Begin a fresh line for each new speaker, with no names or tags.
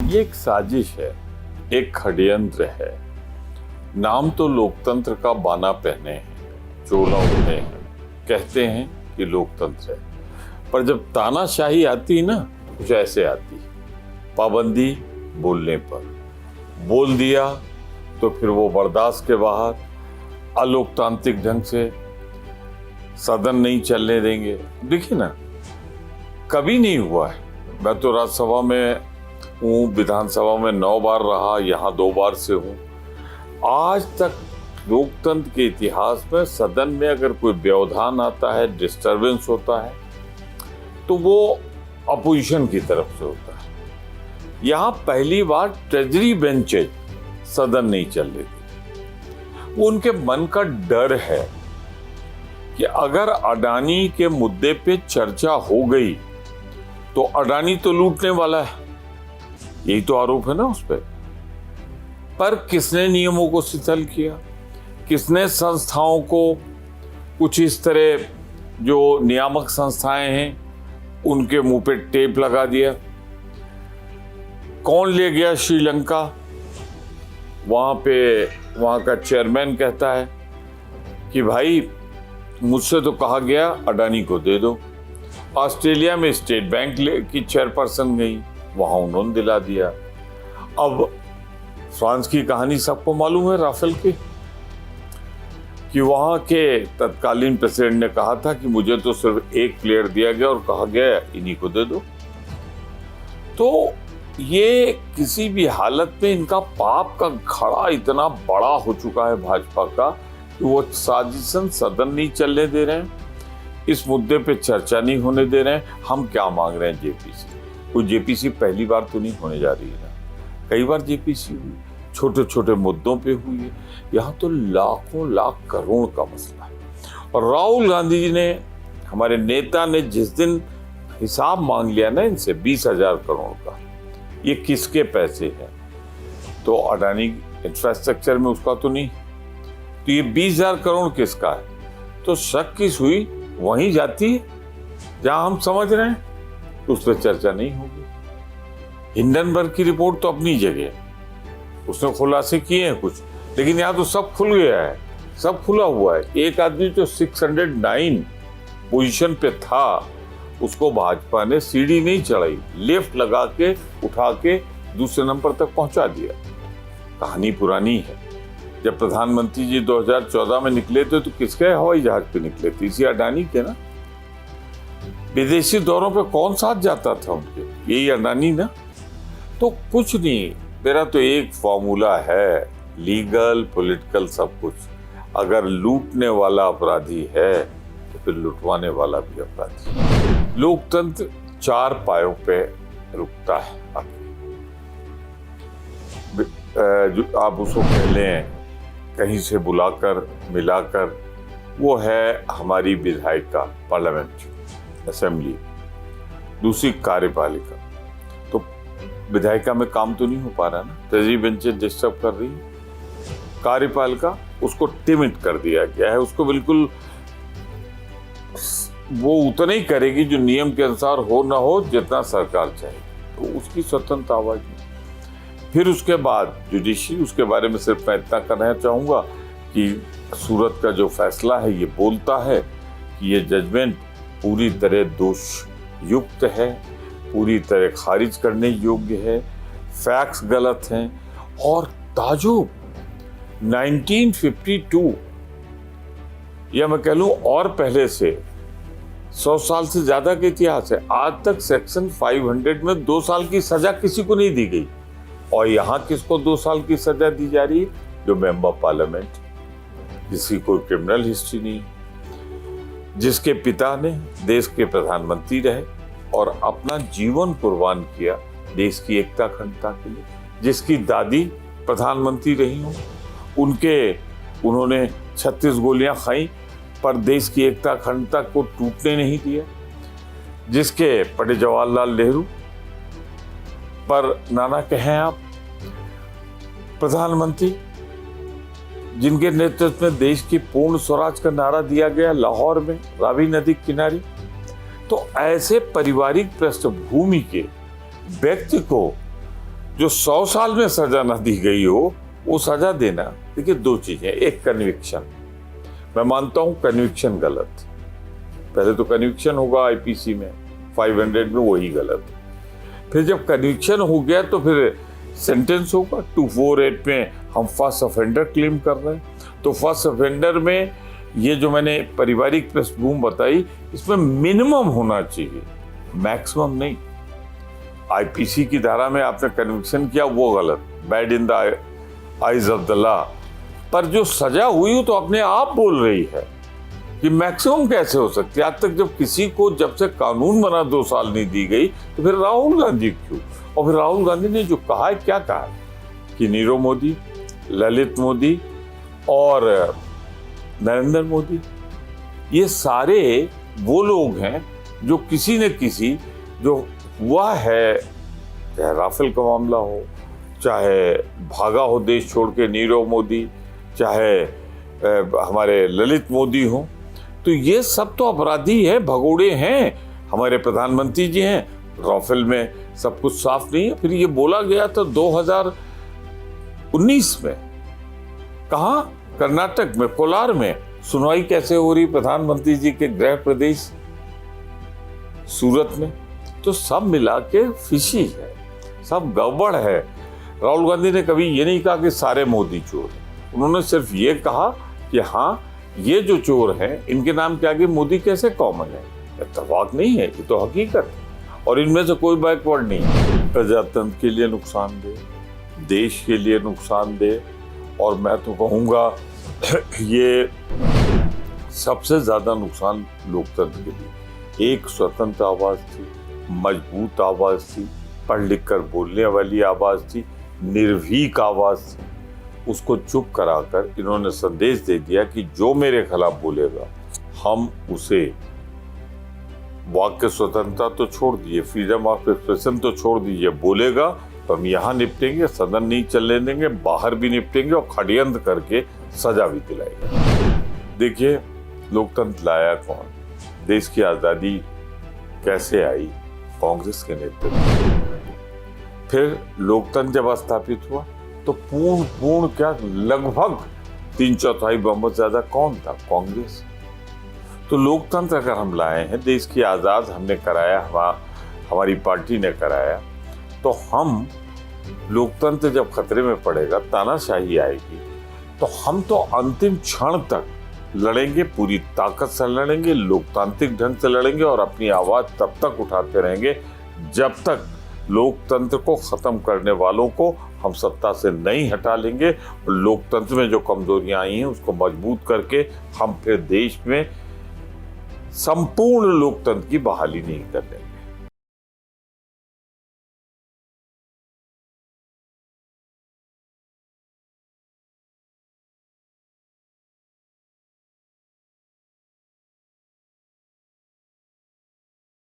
ये एक साजिश है, एक षड्यंत्र है। नाम तो लोकतंत्र का बाना पहने हैं, चोला ओढ़े हैं, कहते हैं कि लोकतंत्र है, पर जब तानाशाही आती ना, कुछ ऐसे आती। पाबंदी बोलने पर, बोल दिया तो फिर वो बर्दाश्त के बाहर, अलोकतांत्रिक ढंग से सदन नहीं चलने देंगे। देखिए ना, कभी नहीं हुआ है। मैं तो राज्यसभा में हूँ, विधानसभा में 9 बार रहा, यहाँ 2 बार से हूँ। आज तक लोकतंत्र के इतिहास में सदन में अगर कोई व्यवधान आता है, डिस्टरबेंस होता है, तो वो अपोजिशन की तरफ से होता है। यहाँ पहली बार ट्रेजरी बेंचेज सदन नहीं चल रही थी। वो उनके मन का डर है कि अगर अडानी के मुद्दे पे चर्चा हो गई तो अडानी तो लूटने वाला है, यही तो आरोप है ना उस पर किसने नियमों को शिथिल किया, किसने संस्थाओं को कुछ इस तरह, जो नियामक संस्थाएं हैं उनके मुंह पे टेप लगा दिया। कौन ले गया श्रीलंका, वहां का चेयरमैन कहता है कि भाई मुझसे तो कहा गया अडानी को दे दो। ऑस्ट्रेलिया में स्टेट बैंक की चेयरपर्सन गई, वहां उन्होंने दिला दिया। अब फ्रांस की कहानी सबको मालूम है, राफेल की, कि वहां के तत्कालीन प्रेसिडेंट ने कहा था कि मुझे तो सिर्फ एक प्लेयर दिया गया और कहा गया इन्हीं को दे दो। तो ये किसी भी हालत में इनका पाप का घड़ा इतना बड़ा हो चुका है भाजपा का कि वो साजिशन सदन नहीं चलने दे रहे हैं, इस मुद्दे पे चर्चा नहीं होने दे रहे हैं। हम क्या मांग रहे हैं? जेपीसी। कोई जेपीसी पहली बार तो नहीं होने जा रही है ना, कई बार जेपीसी हुई, छोटे छोटे मुद्दों पे हुई है। यहाँ तो लाखों लाख करोड़ का मसला है। और राहुल गांधी जी ने, हमारे नेता ने जिस दिन हिसाब मांग लिया ना इनसे 20,000 करोड़ का, ये किसके पैसे हैं? तो अडानी इंफ्रास्ट्रक्चर में उसका तो नहीं, तो ये 20,000 करोड़ किसका है? तो शक की सुई वहीं जाती है जहां हम समझ रहे हैं, तो उस पर चर्चा नहीं होगी। हिंडनबर्ग की रिपोर्ट तो अपनी जगह है, उसने खुलासे किए हैं कुछ, लेकिन यहाँ तो सब खुल गया है, सब खुला हुआ है। एक आदमी जो 609 पोजीशन पे था, उसको भाजपा ने सीढ़ी नहीं चढ़ाई, लिफ्ट लगा के उठा के दूसरे नंबर तक पहुंचा दिया। कहानी पुरानी है। जब प्रधानमंत्री जी 2014 में निकले थे तो किसके हवाई जहाज पे निकले थे? इसी अडानी के ना। विदेशी दौरों पे कौन साथ जाता था उनके? यही अडानी ना। तो कुछ नहीं, मेरा तो एक फॉर्मूला है, लीगल पॉलिटिकल सब कुछ। अगर लूटने वाला अपराधी है तो फिर लुटवाने वाला भी अपराधी। लोकतंत्र 4 पायों पे रुकता है। जो आप उसको कह लें कहीं से बुलाकर मिलाकर, वो है हमारी विधायिका, पार्लियामेंट असेंबली, दूसरी कार्यपालिका। तो विधायिका में काम तो नहीं हो पा रहा ना, ट्रेजरी बेंचेस डिस्टर्ब कर रही है। कार्यपालिका, उसको टिमिट कर दिया गया है, उसको बिल्कुल वो उतना ही करेगी जो नियम के अनुसार हो ना हो, जितना सरकार चाहे, तो उसकी स्वतंत्र आवाज नहीं। फिर उसके बाद जुडिशरी, उसके बारे में सिर्फ मैं इतना कहना चाहूँगा कि सूरत का जो फैसला है ये बोलता है कि ये जजमेंट पूरी तरह दोष युक्त है, पूरी तरह खारिज करने योग्य है, फैक्ट्स गलत हैं। और ताजुब 1952 या मैं कह लूँ और पहले से 100 साल से ज्यादा का इतिहास है, आज तक सेक्शन 500 में 2 साल की सजा किसी को नहीं दी गई। और यहाँ किसको 2 साल की सजा दी जा रही है? जो मेंबर पार्लियामेंट, जिसकी कोई क्रिमिनल हिस्ट्री नहीं, जिसके पिता ने देश के प्रधानमंत्री रहे और अपना जीवन कुर्बान किया देश की एकता अखंडता के लिए, जिसकी दादी प्रधानमंत्री रही हूँ, उन्होंने 36 गोलियां खाई पर देश की एकता अखंडता को टूटने नहीं दिया, जिसके पंडित जवाहरलाल नेहरू पर नाना कहें आप प्रधानमंत्री, जिनके नेतृत्व में देश की पूर्ण स्वराज का नारा दिया गया लाहौर में रावी नदी किनारे। तो ऐसे पारिवारिक पृष्ठभूमि के व्यक्ति को जो 100 साल में सजा ना दी गई हो वो सजा देना। देखिए दो चीजें, एक कन्विक्शन, मैं मानता हूं कन्विक्शन गलत, पहले तो कन्विक्शन होगा आईपीसी में 500 में, वही गलत। फिर जब कन्विक्शन हो गया तो फिर सेंटेंस होगा। 248 में हम फर्स्ट ऑफेंडर क्लेम कर रहे हैं, तो फर्स्ट ऑफेंडर में ये जो मैंने पारिवारिक पृष्ठभूमि बताई, इसमें मिनिमम होना चाहिए, मैक्सिमम नहीं। आईपीसी की धारा में आपने कन्विक्शन किया वो गलत, bad in the eyes of the law, पर जो सजा हुई तो अपने आप बोल रही है कि मैक्सिमम कैसे हो सकती है। आज तक जब किसी को, जब से कानून बना 2 साल नहीं दी गई, तो फिर राहुल गांधी क्यों? और फिर राहुल गांधी ने जो कहा है, क्या कहा है कि नीरव मोदी, ललित मोदी और नरेंद्र मोदी, ये सारे वो लोग हैं जो किसी न किसी, जो हुआ है, चाहे राफेल का मामला हो, चाहे भागा हो देश छोड़ के नीरव मोदी, चाहे हमारे ललित मोदी हो, तो ये सब तो अपराधी हैं, भगोड़े हैं। हमारे प्रधानमंत्री जी हैं, राफेल में सब कुछ साफ नहीं है। फिर ये बोला गया था 2019 में, कहाँ? कर्नाटक में कोलार में सुनवाई कैसे हो रही प्रधानमंत्री जी के गृह प्रदेश सूरत में। तो सब मिला के फिशी है, सब गड़बड़ है। राहुल गांधी ने कभी ये नहीं कहा कि सारे मोदी चोर हैं, उन्होंने सिर्फ ये कहा कि हाँ ये जो चोर हैं इनके नाम के आगे मोदी कैसे कॉमन है। इत्तेफाक नहीं है, ये तो हकीकत है, और इनमें से कोई बैकवर्ड नहीं है। प्रजातंत्र के लिए नुकसानदेह, देश के लिए नुकसानदेह, और मैं तो कहूँगा ये सबसे ज्यादा नुकसान लोकतंत्र के लिए। एक स्वतंत्र आवाज थी, मजबूत आवाज थी, पढ़ लिख कर बोलने वाली आवाज थी, निर्भीक आवाज थी, उसको चुप कराकर इन्होंने संदेश दे दिया कि जो मेरे खिलाफ बोलेगा हम उसे, वाक्य स्वतंत्रता तो छोड़ दीजिए, फ्रीडम ऑफ एक्सप्रेशन तो छोड़ दीजिए, बोलेगा तो हम यहाँ निपटेंगे, सदन नहीं चलने देंगे, बाहर भी निपटेंगे और षड्यंत्र करके सजा भी दिलाएंगे। देखिए लोकतंत्र लाया कौन? देश की आजादी कैसे आई? कांग्रेस के नेतृत्व में। फिर लोकतंत्र जब स्थापित हुआ तो पूर्ण क्या, लगभग 3/4 बहुमत ज्यादा कौन था? कांग्रेस। तो लोकतंत्र अगर हम लाए हैं, देश की आजाद हमने कराया, हमारी पार्टी ने कराया, तो हम लोकतंत्र जब खतरे में पड़ेगा, तानाशाही आएगी, तो हम तो अंतिम क्षण तक लड़ेंगे, पूरी ताकत से लड़ेंगे, लोकतांत्रिक ढंग से लड़ेंगे, और अपनी आवाज तब तक उठाते रहेंगे जब तक लोकतंत्र को खत्म करने वालों को हम सत्ता से नहीं हटा लेंगे। लोकतंत्र में जो कमजोरियां आई हैं उसको मजबूत करके हम फिर देश में संपूर्ण लोकतंत्र की बहाली नहीं कर लेंगे।